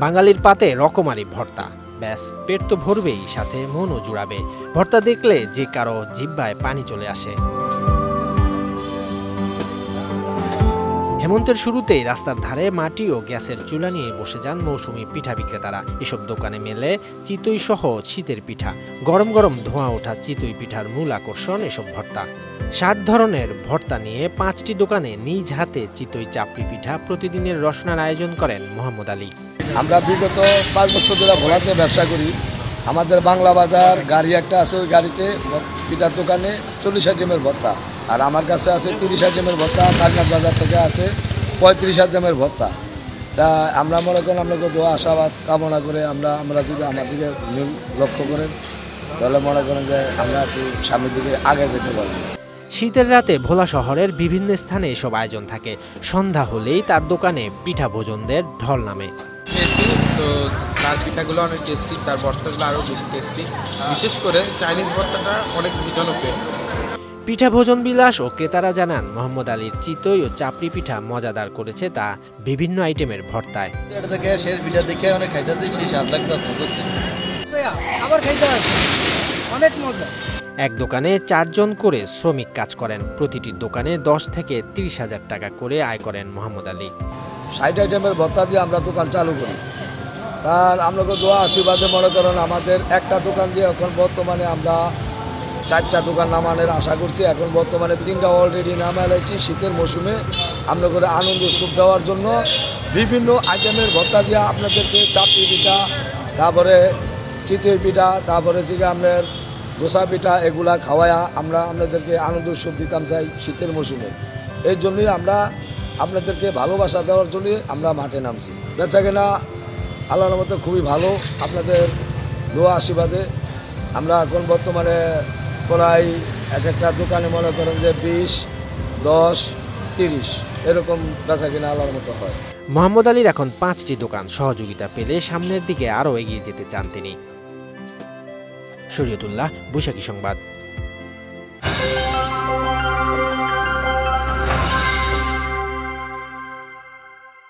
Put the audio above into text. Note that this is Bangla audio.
বাঙালির পাতে রকমারি ভর্তা, ব্যাস পেট তো ভরবেই, সাথে মনও জুড়াবে। ভর্তা দেখলে যে কারো জিহ্বায় পানি চলে আসে। হেমন্তের শুরুতেই রাস্তার ধারে মাটি ও গ্যাসের চুলা নিয়ে বসে যান মৌসুমী পিঠা বিক্রেতারা। এসব দোকানে মেলে চিতই সহ শীতের পিঠা। গরম গরম ধোঁয়া ওঠা চিতই পিঠার মূল আকর্ষণ এসব ভর্তা। ৬০ ধরনের ভর্তা নিয়ে ৫টি দোকানে নিজ হাতে চিতই চাপড়ি পিঠা প্রতিদিনের রসনার আয়োজন করেন মোহাম্মদ আলী। আমরা বিগত ৫ বছর ধরে ভোলাতে ব্যবসা করি। আমাদের বাংলা বাজার গাড়ি একটা আছে, ওই গাড়িতে পিঠার দোকানে ৪০ আইটেমের ভর্তা, আর আমার কাছে আছে ৩০ আইটেমের ভর্তা। কালনাথ বাজার থেকে আছে ৩৫ আইটেমের ভর্তা। তা আমরা মনে করেন আপনাকে দোয়া আশাবাদ কামনা করে আমরা যদি আমার দিকে লক্ষ্য করেন তাহলে মনে করেন যে আমরা একটু সামনের দিকে আগে যেতে পারবো। শীতের রাতে ভোলা শহরের বিভিন্ন স্থানে এসব আয়োজন থাকে। সন্ধ্যা হলেই তার দোকানে পিঠা ভোজনদের ঢল নামে। তো তার পিঠাগুলো অনেক টেস্টি, তার ভর্তাগুলো আরও বেশি টেস্টি। বিশেষ করে চাইনিজ ভর্তাটা অনেক জনপ্রিয়। পিঠা ভোজন বিলাস ও ক্রেতারা জানান, মোহাম্মদ আলীর চিতই ও চাপড়ি পিঠা মজাদার করেছে তা বিভিন্ন আইটেমের ভর্তায়। এটা থেকে শেষ পিঠা দেখে অনেক খাইতে সেই স্বাদ লাগতো, আবার খাইতে অনেক মজা। এক দোকানে ৪ জন করে শ্রমিক কাজ করেন। প্রতিটি দোকানে ১০ থেকে ৩০ হাজার টাকা করে আয় করেন মোহাম্মদ আলী। ৬০ আইটেমের ভর্তা দিয়ে আমরা দোকান চালু করি। তার আপনাকে দোয়া আশীর্বাদে মনে করেন আমাদের একটা দোকান দিয়ে এখন বর্তমানে আমরা ৪টা দোকান নামানোর আশা করছি। এখন বর্তমানে 3টা অলরেডি নামাইছি। শীতের মৌসুমে আমরা করে আনন্দ সুখ দেওয়ার জন্য বিভিন্ন আইটেমের ভর্তা দিয়ে আপনাদেরকে চাপড়ি পিঠা, তারপরে চিতই পিঠা, তারপরে যে আপনার দোসা পিঠা, এগুলা খাওয়ায়া আমরা আপনাদেরকে আনন্দ সুখ দিতাম চাই শীতের মৌসুমে। এই জন্যই আমরা আপনাদেরকে ভালোবাসা দেওয়ার জন্যই আমরা মাঠে নামছি। বেচা কেনা আল্লাহর মতো খুবই ভালো। আপনাদের দোয়া আশীর্বাদে আমরা এখন বর্তমানে প্রায় এক একটা দোকানে মনে করেন যে ২০, ১০, ৩০ এরকম বেচা কেনা আল্লাহর মতো হয়। মোহাম্মদ আলীর এখন ৫টি দোকান। সহযোগিতা পেলে সামনের দিকে আরও এগিয়ে যেতে চান তিনি। শরীয়তুল্লাহ, বৈশাখী সংবাদ।